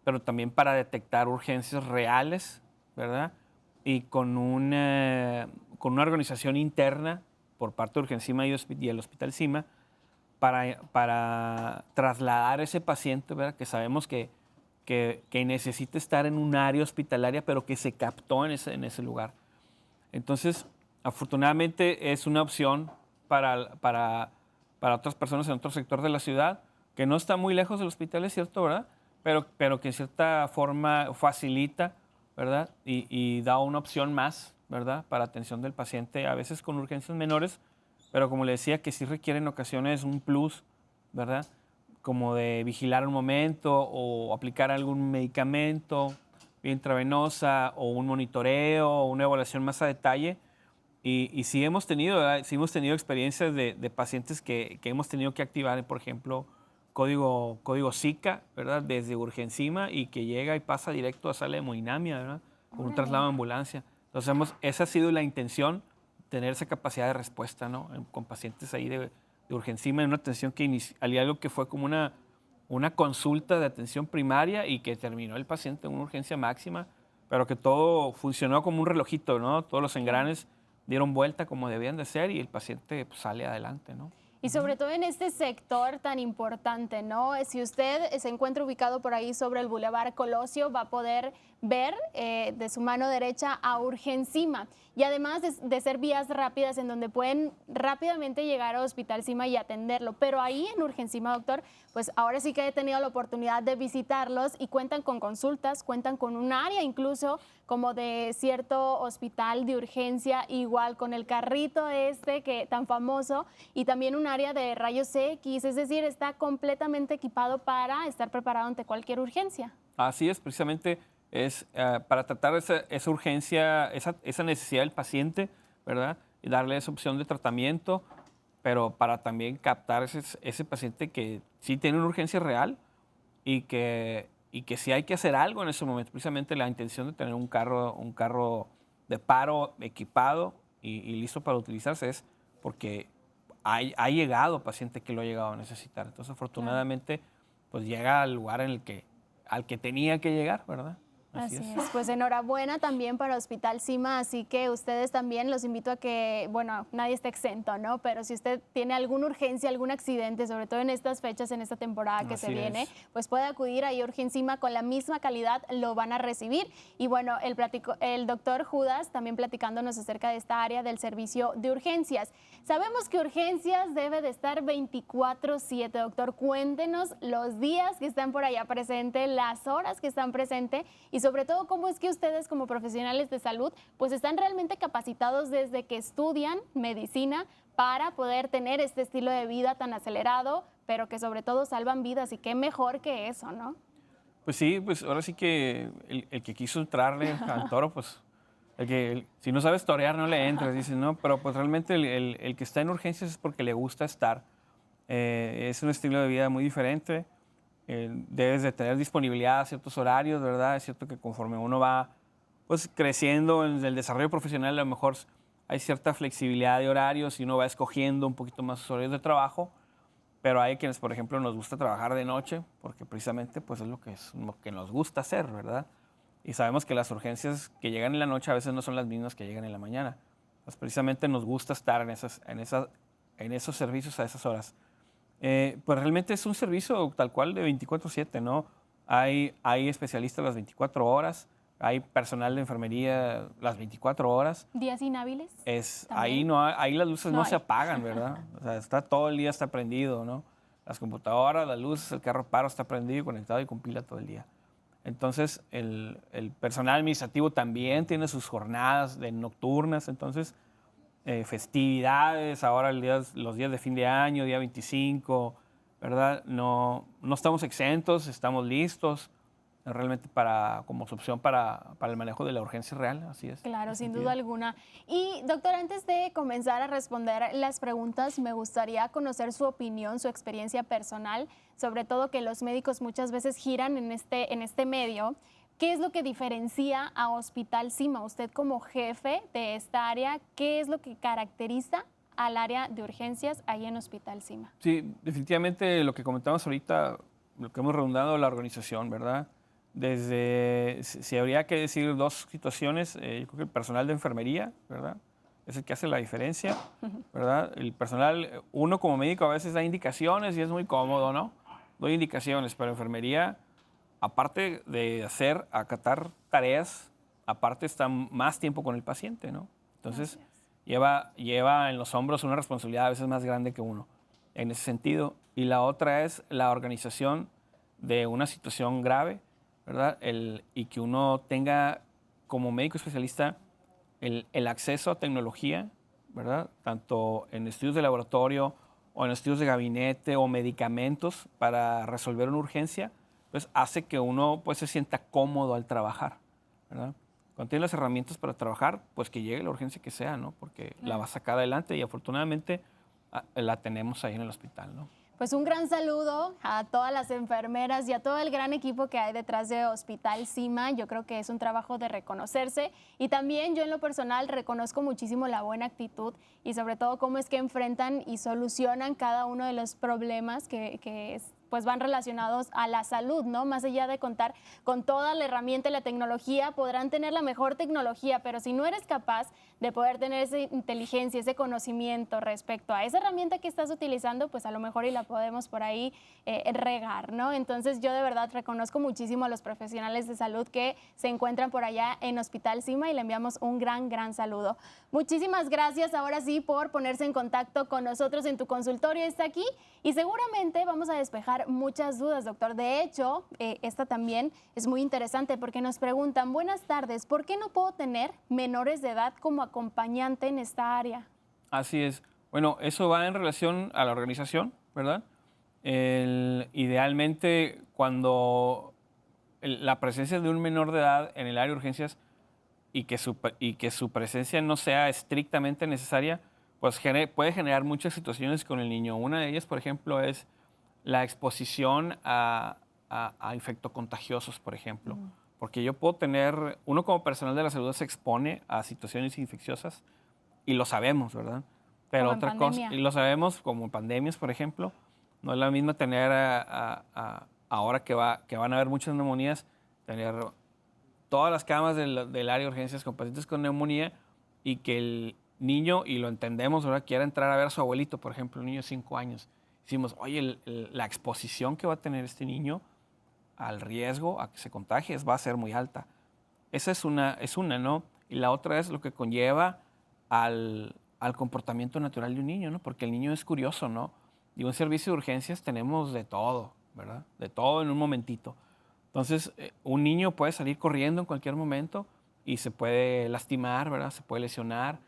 pero también para detectar urgencias reales, ¿verdad? Y con una organización interna por parte de Urgencima y el Hospital Cima para trasladar a ese paciente, ¿verdad? Que sabemos que necesita estar en un área hospitalaria, pero que se captó en ese lugar. Entonces, afortunadamente es una opción para otras personas en otro sector de la ciudad, que no está muy lejos del hospital, es cierto, ¿verdad? Pero que en cierta forma facilita, ¿verdad? Y da una opción más, ¿verdad? Para atención del paciente, a veces con urgencias menores, pero como le decía, que sí requiere en ocasiones un plus, ¿verdad? Como de vigilar un momento o aplicar algún medicamento vía intravenosa o un monitoreo o una evaluación más a detalle. Y sí hemos tenido, ¿verdad? Sí hemos tenido experiencias de pacientes que hemos tenido que activar, por ejemplo, código Zika, ¿verdad? Desde Urgencima y que llega y pasa directo a sala de hemodinamia, ¿verdad? Con un traslado de ambulancia. Entonces, esa ha sido la intención, tener esa capacidad de respuesta, ¿no? Con pacientes ahí de Urgencima, en una atención que algo que fue como una consulta de atención primaria y que terminó el paciente en una urgencia máxima, pero que todo funcionó como un relojito, ¿no? Todos los engranes dieron vuelta como debían de ser y el paciente pues, sale adelante, ¿no? Y sobre todo en este sector tan importante, ¿no? Si usted se encuentra ubicado por ahí sobre el Boulevard Colosio, va a poder ver de su mano derecha a Urgencima. Y además de ser vías rápidas en donde pueden rápidamente llegar a Hospital Cima y atenderlo. Pero ahí en Urgencima, doctor, pues ahora sí que he tenido la oportunidad de visitarlos y cuentan con consultas, cuentan con un área incluso como de cierto hospital de urgencia, igual con el carrito que tan famoso, y también un área de rayos X, es decir, está completamente equipado para estar preparado ante cualquier urgencia. Así es, precisamente es para tratar esa urgencia, esa necesidad del paciente, ¿verdad? Y darle esa opción de tratamiento, pero para también captar ese paciente que sí tiene una urgencia real y que sí hay que hacer algo en ese momento. Precisamente la intención de tener un carro de paro equipado y listo para utilizarse es porque ha llegado paciente que lo ha llegado a necesitar. Entonces, afortunadamente, pues llega al lugar al que tenía que llegar, ¿verdad? Así es. Pues enhorabuena también para Hospital Cima, así que ustedes también los invito a que, bueno, nadie está exento, ¿no? Pero si usted tiene alguna urgencia, algún accidente, sobre todo en estas fechas, en esta temporada que se viene, pues puede acudir ahí a Urgencima con la misma calidad, lo van a recibir. Y bueno, el doctor Judas también platicándonos acerca de esta área del servicio de urgencias. Sabemos que urgencias debe de estar 24/7, doctor. Cuéntenos los días que están por allá presentes, las horas que están presentes y sobre todo cómo es que ustedes como profesionales de salud pues están realmente capacitados desde que estudian medicina para poder tener este estilo de vida tan acelerado, pero que sobre todo salvan vidas y qué mejor que eso, ¿no? Pues sí, pues ahora sí que el que quiso entrarle al toro, pues si no sabes torear no le entres, dicen, ¿no? Pero pues realmente el que está en urgencias es porque le gusta estar. Es un estilo de vida muy diferente. Debes de tener disponibilidad a ciertos horarios, ¿verdad? Es cierto que conforme uno va pues, creciendo en el desarrollo profesional, a lo mejor hay cierta flexibilidad de horarios y uno va escogiendo un poquito más sus horarios de trabajo, pero hay quienes, por ejemplo, nos gusta trabajar de noche, porque precisamente pues, es lo que nos gusta hacer, ¿verdad? Y sabemos que las urgencias que llegan en la noche a veces no son las mismas que llegan en la mañana. Pues precisamente nos gusta estar en esos servicios a esas horas. Pues realmente es un servicio tal cual de 24/7, ¿no? Hay especialistas las 24 horas, hay personal de enfermería las 24 horas. ¿Días inhábiles? Ahí, ahí las luces no se apagan, ¿verdad? O sea, está todo el día está prendido, ¿no? Las computadoras, las luces, el carro paro está prendido y conectado y con pila todo el día. Entonces, el personal administrativo también tiene sus jornadas nocturnas, entonces, festividades, ahora los días de fin de año, día 25, ¿verdad? No estamos exentos, estamos listos realmente como opción para el manejo de la urgencia real, así es. Claro, sin duda alguna. Y doctor, antes de comenzar a responder las preguntas, me gustaría conocer su opinión, su experiencia personal, sobre todo que los médicos muchas veces giran en este medio. ¿Qué es lo que diferencia a Hospital Cima? Usted como jefe de esta área, ¿qué es lo que caracteriza al área de urgencias ahí en Hospital Cima? Sí, definitivamente lo que comentamos ahorita, lo que hemos redundado, la organización, ¿verdad? Si habría que decir dos situaciones, yo creo que el personal de enfermería, ¿verdad? Es el que hace la diferencia, ¿verdad? El personal, uno como médico a veces da indicaciones y es muy cómodo, ¿no? Doy indicaciones, pero enfermería, aparte de acatar tareas, aparte está más tiempo con el paciente, ¿no? Entonces, lleva en los hombros una responsabilidad a veces más grande que uno, en ese sentido. Y la otra es la organización de una situación grave, ¿verdad? Y que uno tenga, como médico especialista, el acceso a tecnología, ¿verdad? Tanto en estudios de laboratorio o en estudios de gabinete o medicamentos para resolver una urgencia, pues hace que uno pues, se sienta cómodo al trabajar, ¿verdad? Cuando tiene las herramientas para trabajar, pues que llegue la urgencia que sea, ¿no? Porque la va a sacar adelante y afortunadamente la tenemos ahí en el hospital, ¿no? Pues un gran saludo a todas las enfermeras y a todo el gran equipo que hay detrás de Hospital Cima. Yo creo que es un trabajo de reconocerse y también yo en lo personal reconozco muchísimo la buena actitud y sobre todo cómo es que enfrentan y solucionan cada uno de los problemas que pues van relacionados a la salud, ¿no? Más allá de contar con toda la herramienta y la tecnología, podrán tener la mejor tecnología, pero si no eres capaz de poder tener esa inteligencia, ese conocimiento respecto a esa herramienta que estás utilizando, pues a lo mejor y la podemos por ahí regar, ¿no? Entonces yo de verdad reconozco muchísimo a los profesionales de salud que se encuentran por allá en Hospital Cima y le enviamos un gran saludo. Muchísimas gracias ahora sí por ponerse en contacto con nosotros en tu consultorio, está aquí y seguramente vamos a despejar muchas dudas, doctor. De hecho, esta también es muy interesante porque nos preguntan, buenas tardes, ¿por qué no puedo tener menores de edad como acompañante en esta área? Así es. Bueno, eso va en relación a la organización, ¿verdad? Idealmente, cuando la presencia de un menor de edad en el área de urgencias y que su presencia no sea estrictamente necesaria, pues puede generar muchas situaciones con el niño. Una de ellas, por ejemplo, es la exposición a infectocontagiosos, por ejemplo. Porque yo puedo tener, uno como personal de la salud se expone a situaciones infecciosas y lo sabemos, ¿verdad? Pero otra cosa, y lo sabemos como en pandemias, por ejemplo, no es la misma tener ahora que van a haber muchas neumonías, tener todas las camas del área de urgencias con pacientes con neumonía y que el niño, y lo entendemos, ahora quiera entrar a ver a su abuelito, por ejemplo, un niño de 5 años. Decimos, oye, la exposición que va a tener este niño al riesgo a que se contagie va a ser muy alta. Esa es una, ¿no? Y la otra es lo que conlleva al comportamiento natural de un niño, ¿no? Porque el niño es curioso, ¿no? Y un servicio de urgencias tenemos de todo, ¿verdad? De todo en un momentito. Entonces, un niño puede salir corriendo en cualquier momento y se puede lastimar, ¿verdad? Se puede lesionar,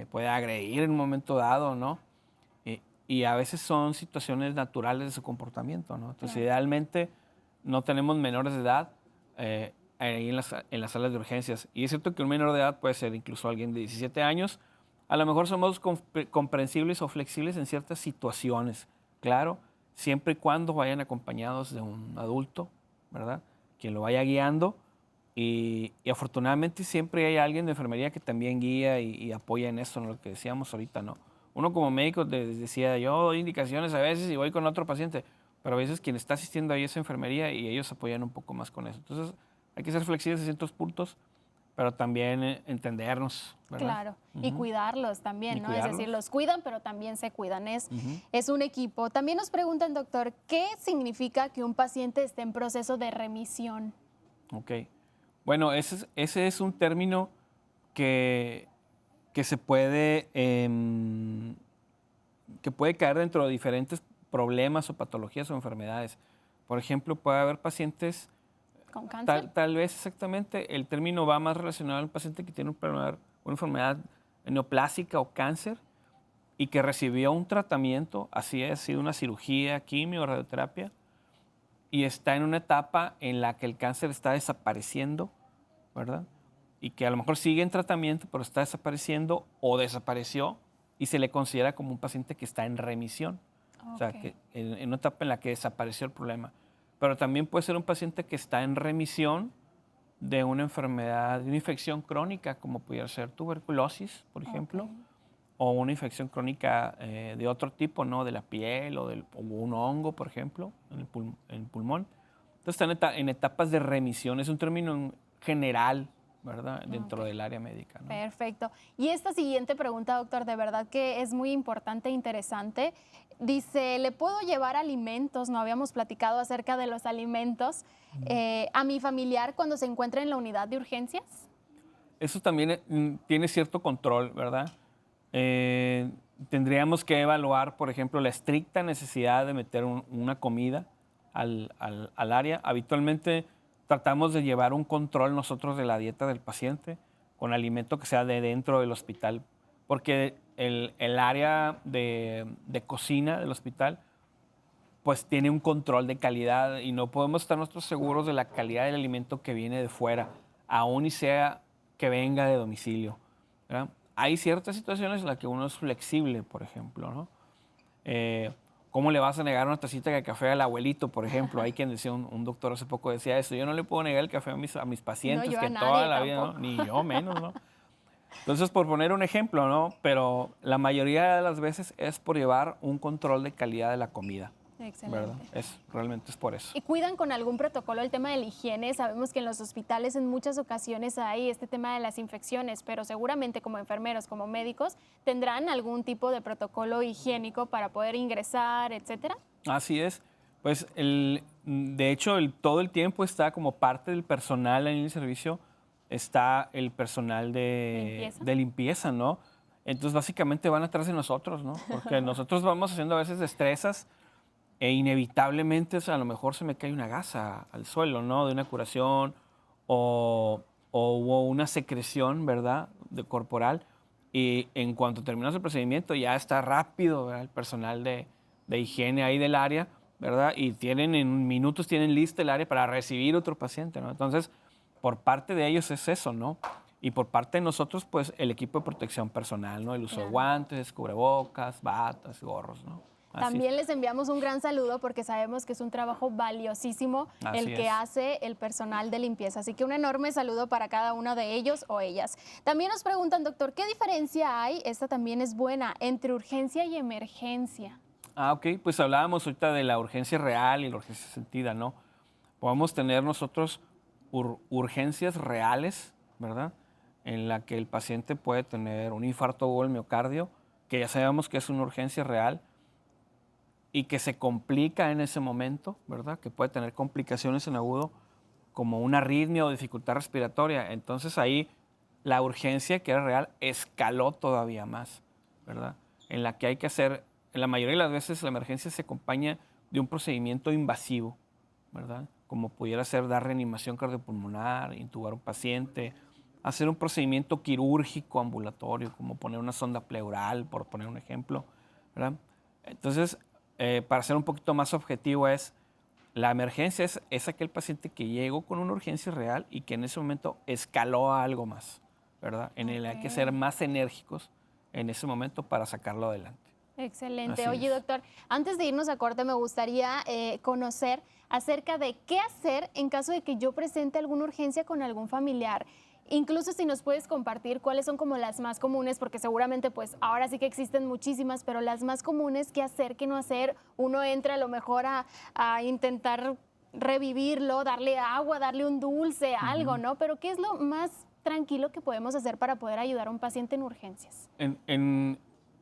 puede agredir en un momento dado, ¿no? Y a veces son situaciones naturales de su comportamiento, ¿no? Entonces, idealmente, no tenemos menores de edad ahí en las salas de urgencias. Y es cierto que un menor de edad puede ser incluso alguien de 17 años. A lo mejor somos comprensibles o flexibles en ciertas situaciones, claro, siempre y cuando vayan acompañados de un adulto, ¿verdad? Quien lo vaya guiando. Y afortunadamente siempre hay alguien de enfermería que también guía y apoya en eso, ¿no? Lo que decíamos ahorita, ¿no? Uno como médico decía, yo doy indicaciones a veces y voy con otro paciente, pero a veces quien está asistiendo ahí es enfermería y ellos apoyan un poco más con eso. Entonces hay que ser flexibles en ciertos puntos, pero también entendernos, ¿verdad? Claro, y cuidarlos también, ¿no? Es decir, los cuidan, pero también se cuidan. Es un equipo. También nos preguntan, doctor, ¿qué significa que un paciente esté en proceso de remisión? Ok. Bueno, ese es un término que se puede, que puede caer dentro de diferentes problemas o patologías o enfermedades. Por ejemplo, puede haber pacientes, ¿Con cáncer? tal vez exactamente, el término va más relacionado al paciente que tiene una enfermedad neoplásica o cáncer y que recibió un tratamiento, así ha sido una cirugía, quimio, radioterapia, y está en una etapa en la que el cáncer está desapareciendo, ¿verdad? Y que a lo mejor sigue en tratamiento, pero está desapareciendo o desapareció y se le considera como un paciente que está en remisión. O sea, que en una etapa en la que desapareció el problema. Pero también puede ser un paciente que está en remisión de una enfermedad, de una infección crónica, como pudiera ser tuberculosis, por ejemplo, o una infección crónica de otro tipo, ¿no? De la piel o un hongo, por ejemplo, en el pulmón. Entonces están en etapas de remisión. Es un término general, ¿verdad? Dentro del área médica, ¿no? Perfecto. Y esta siguiente pregunta, doctor, de verdad que es muy importante e interesante. Dice, ¿le puedo llevar alimentos? No habíamos platicado acerca de los alimentos a mi familiar cuando se encuentra en la unidad de urgencias. Eso también tiene cierto control, ¿verdad? Tendríamos que evaluar, por ejemplo, la estricta necesidad de meter una comida al área. Habitualmente tratamos de llevar un control nosotros de la dieta del paciente con alimento que sea de dentro del hospital, porque el área de cocina del hospital pues tiene un control de calidad y no podemos estar nosotros seguros de la calidad del alimento que viene de fuera, aún y sea que venga de domicilio, ¿verdad? Hay ciertas situaciones en las que uno es flexible, por ejemplo, ¿no? ¿Cómo le vas a negar una tacita de café al abuelito, por ejemplo? Hay quien decía, un doctor hace poco decía eso, yo no le puedo negar el café a mis pacientes, No, yo que a nadie toda la vida, ¿no? tampoco. Ni yo menos, ¿no? Entonces, por poner un ejemplo, ¿no? Pero la mayoría de las veces es por llevar un control de calidad de la comida, ¿verdad? Excelente. Realmente es por eso. ¿Y cuidan con algún protocolo el tema de la higiene? Sabemos que en los hospitales en muchas ocasiones hay este tema de las infecciones, pero seguramente como enfermeros, como médicos, tendrán algún tipo de protocolo higiénico para poder ingresar, etcétera. Así es. Pues, de hecho, todo el tiempo está como parte del personal en el servicio, está el personal de limpieza, ¿no? Entonces, básicamente van atrás de nosotros, ¿no? Porque nosotros vamos haciendo a veces destrezas e inevitablemente, o sea, a lo mejor se me cae una gasa al suelo, ¿no? De una curación o hubo una secreción, ¿verdad? Corporal. Y en cuanto terminas el procedimiento, ya está rápido, ¿verdad? El personal de higiene ahí del área, ¿verdad? Y en minutos tienen lista el área para recibir otro paciente, ¿no? Entonces, por parte de ellos es eso, ¿no? Y por parte de nosotros, pues, el equipo de protección personal, ¿no? El uso de guantes, cubrebocas, batas, gorros, ¿no? También les enviamos un gran saludo porque sabemos que es un trabajo valiosísimo el que hace el personal de limpieza. Así que un enorme saludo para cada uno de ellos o ellas. También nos preguntan, doctor, ¿qué diferencia hay? Esta también es buena, entre urgencia y emergencia. Ok, pues hablábamos ahorita de la urgencia real y la urgencia sentida, ¿no? Podemos tener nosotros urgencias reales, ¿verdad? En la que el paciente puede tener un infarto agudo del miocardio, que ya sabemos que es una urgencia real y que se complica en ese momento, ¿verdad? Que puede tener complicaciones en agudo como una arritmia o dificultad respiratoria. Entonces ahí la urgencia que era real escaló todavía más, ¿verdad? En la que hay que hacer, en la mayoría de las veces la emergencia se acompaña de un procedimiento invasivo, ¿verdad? Como pudiera ser dar reanimación cardiopulmonar, intubar a un paciente, hacer un procedimiento quirúrgico ambulatorio, como poner una sonda pleural, por poner un ejemplo, ¿verdad? Entonces, para ser un poquito más objetivo, la emergencia es aquel paciente que llegó con una urgencia real y que en ese momento escaló a algo más, ¿verdad? En el hay que ser más enérgicos en ese momento para sacarlo adelante. Excelente. Así Oye, es. doctor, antes de irnos a corte me gustaría conocer acerca de qué hacer en caso de que yo presente alguna urgencia con algún familiar. Incluso si nos puedes compartir cuáles son como las más comunes, porque seguramente pues ahora sí que existen muchísimas, pero las más comunes, qué hacer, qué no hacer. Uno entra a lo mejor a intentar revivirlo, darle agua, darle un dulce, algo, ¿no? Pero ¿qué es lo más tranquilo que podemos hacer para poder ayudar a un paciente en urgencias? En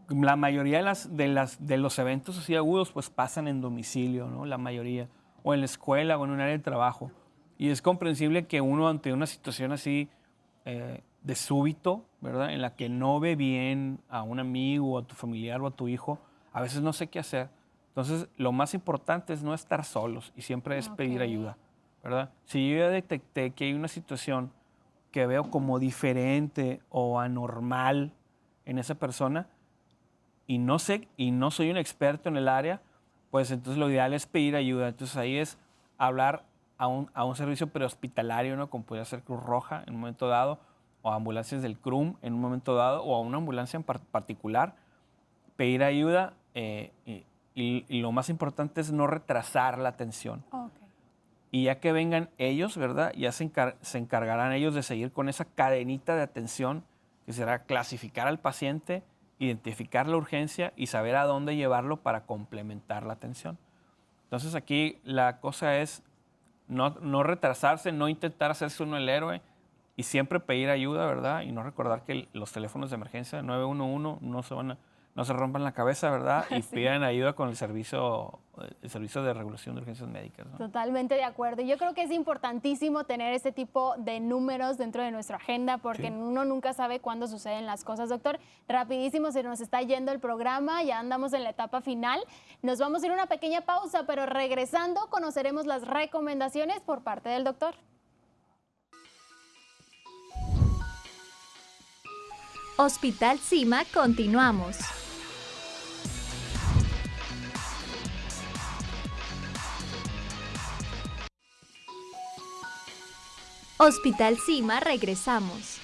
la mayoría de los eventos así agudos pues pasan en domicilio, ¿no? La mayoría, o en la escuela o en un área de trabajo. Y es comprensible que uno ante una situación así de súbito, ¿verdad? En la que no ve bien a un amigo, a tu familiar o a tu hijo, a veces no sé qué hacer. Entonces, lo más importante es no estar solos y siempre es pedir ayuda, ¿verdad? Si yo ya detecté que hay una situación que veo como diferente o anormal en esa persona y no sé y no soy un experto en el área, pues entonces lo ideal es pedir ayuda. Entonces ahí es hablar a un servicio prehospitalario, ¿no? Como puede ser Cruz Roja en un momento dado, o ambulancias del CRUM en un momento dado, o a una ambulancia en particular, pedir ayuda y lo más importante es no retrasar la atención. Y ya que vengan ellos, ¿verdad? Ya se encargarán ellos de seguir con esa cadenita de atención que será clasificar al paciente, identificar la urgencia y saber a dónde llevarlo para complementar la atención. Entonces aquí la cosa es no retrasarse, no intentar hacerse uno el héroe y siempre pedir ayuda, ¿verdad? Y no recordar que los teléfonos de emergencia 911 no se rompan la cabeza, ¿verdad? Y pidan ayuda con el servicio de regulación de urgencias médicas, ¿no? Totalmente de acuerdo. Yo creo que es importantísimo tener este tipo de números dentro de nuestra agenda porque uno nunca sabe cuándo suceden las cosas. Doctor, rapidísimo se nos está yendo el programa, ya andamos en la etapa final. Nos vamos a ir a una pequeña pausa, pero regresando conoceremos las recomendaciones por parte del doctor. Hospital Cima, continuamos. Hospital Cima, regresamos.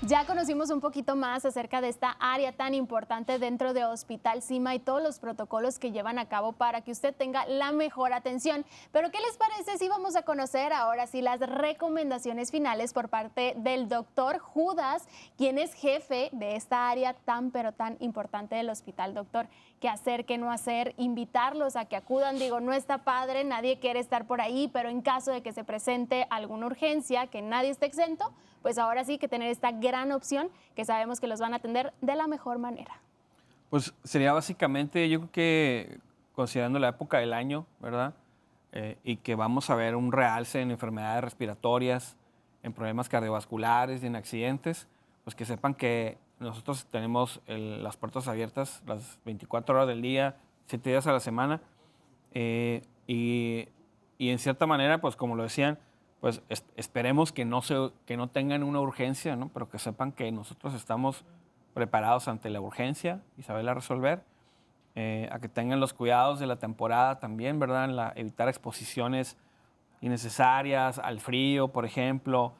Ya conocimos un poquito más acerca de esta área tan importante dentro de Hospital Cima y todos los protocolos que llevan a cabo para que usted tenga la mejor atención. Pero ¿qué les parece si vamos a conocer ahora sí las recomendaciones finales por parte del doctor Judas, quien es jefe de esta área tan pero tan importante del hospital? Doctor, ¿qué hacer, qué no hacer? Invitarlos a que acudan. Digo, no está padre, nadie quiere estar por ahí, pero en caso de que se presente alguna urgencia, que nadie esté exento, pues ahora sí que tener esta gran opción que sabemos que los van a atender de la mejor manera. Pues sería básicamente, yo creo que considerando la época del año, ¿verdad? Y que vamos a ver un realce en enfermedades respiratorias, en problemas cardiovasculares y en accidentes, pues que sepan que nosotros tenemos las puertas abiertas las 24 horas del día, 7 días a la semana. Y en cierta manera, pues como lo decían, pues esperemos que no tengan una urgencia, ¿no? Pero que sepan que nosotros estamos preparados ante la urgencia y saberla resolver. A que tengan los cuidados de la temporada también, ¿verdad? Evitar exposiciones innecesarias al frío, por ejemplo.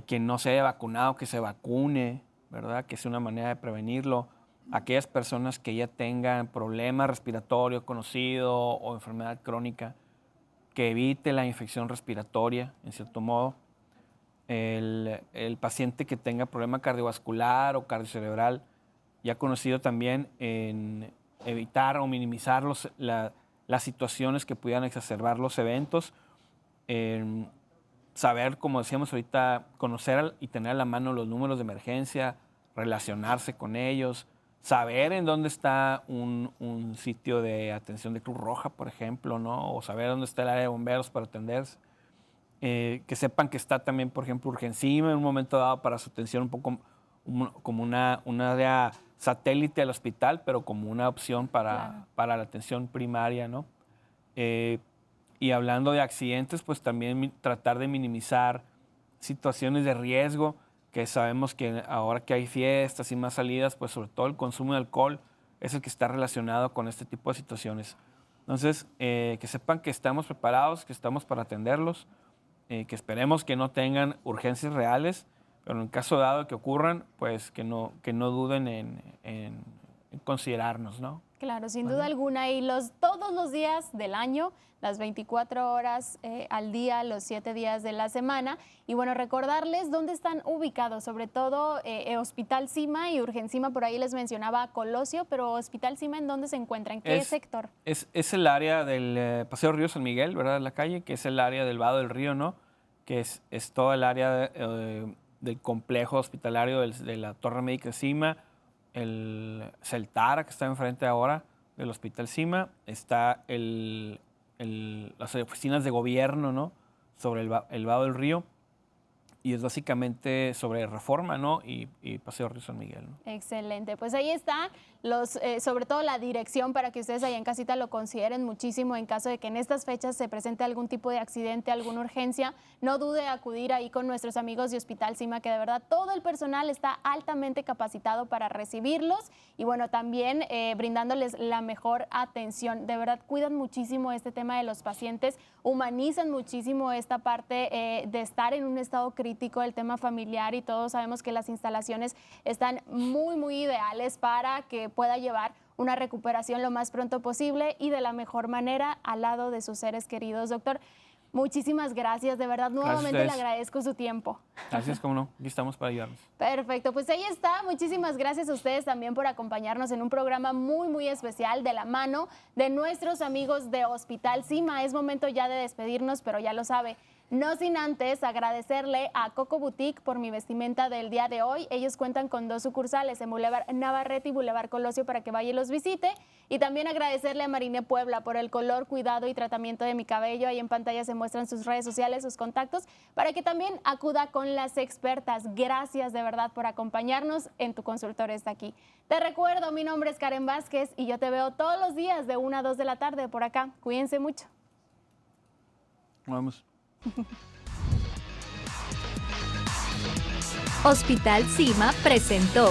Quien no se haya vacunado, que se vacune, ¿verdad? Que es una manera de prevenirlo. Aquellas personas que ya tengan problema respiratorio conocido o enfermedad crónica, que evite la infección respiratoria, en cierto modo. El paciente que tenga problema cardiovascular o cardiocerebral, ya conocido también, en evitar o minimizar las situaciones que pudieran exacerbar los eventos. Saber, como decíamos ahorita, conocer y tener a la mano los números de emergencia, relacionarse con ellos, saber en dónde está un sitio de atención de Cruz Roja, por ejemplo, ¿no? O saber dónde está el área de bomberos para atenderse. Que sepan que está también, por ejemplo, Urgencima en un momento dado para su atención un poco como una área satélite al hospital, pero como una opción para la atención primaria, ¿no? Y hablando de accidentes, pues también tratar de minimizar situaciones de riesgo, que sabemos que ahora que hay fiestas y más salidas, pues sobre todo el consumo de alcohol es el que está relacionado con este tipo de situaciones. Entonces, que sepan que estamos preparados, que estamos para atenderlos, que esperemos que no tengan urgencias reales, pero en caso dado que ocurran, pues que no duden en considerarnos, ¿no? Claro, sin duda alguna, y todos los días del año, las 24 horas al día, los 7 días de la semana. Y bueno, recordarles dónde están ubicados, sobre todo Hospital Cima y Urgencima, por ahí les mencionaba Colosio, pero Hospital Cima, ¿en dónde se encuentra? ¿En qué sector? Es el área del Paseo Río San Miguel, ¿verdad? La calle, que es el área del Vado del Río, ¿no? Que es toda el área del complejo hospitalario de la Torre Médica Cima, el Celtara, que está enfrente ahora del Hospital Cima, está las oficinas de gobierno, ¿no? Sobre el Vado del Río, y es básicamente sobre Reforma, ¿no? y Paseo Río San Miguel, ¿no? Excelente, pues ahí está, sobre todo la dirección para que ustedes allá en casita lo consideren muchísimo en caso de que en estas fechas se presente algún tipo de accidente, alguna urgencia, no dude acudir ahí con nuestros amigos de Hospital Cima, que de verdad todo el personal está altamente capacitado para recibirlos y bueno, también brindándoles la mejor atención. De verdad cuidan muchísimo este tema de los pacientes, humanizan muchísimo esta parte de estar en un estado crítico, el tema familiar, y todos sabemos que las instalaciones están muy ideales para que pueda llevar una recuperación lo más pronto posible y de la mejor manera al lado de sus seres queridos. Doctor, muchísimas gracias, de verdad nuevamente le agradezco su tiempo. Gracias, cómo no, aquí estamos para ayudarnos. Perfecto, pues ahí está, muchísimas gracias a ustedes también por acompañarnos en un programa muy especial de la mano de nuestros amigos de Hospital Cima. Es momento ya de despedirnos, pero ya lo sabe, no sin antes agradecerle a Coco Boutique por mi vestimenta del día de hoy. Ellos cuentan con 2 sucursales en Boulevard Navarrete y Boulevard Colosio para que vaya y los visite. Y también agradecerle a Marine Puebla por el color, cuidado y tratamiento de mi cabello. Ahí en pantalla se muestran sus redes sociales, sus contactos, para que también acuda con las expertas. Gracias de verdad por acompañarnos en Tu Consultorio Está Aquí. Te recuerdo, mi nombre es Karen Vázquez y yo te veo todos los días de 1 a 2 de la tarde por acá. Cuídense mucho. Nos vemos. Hospital Cima presentó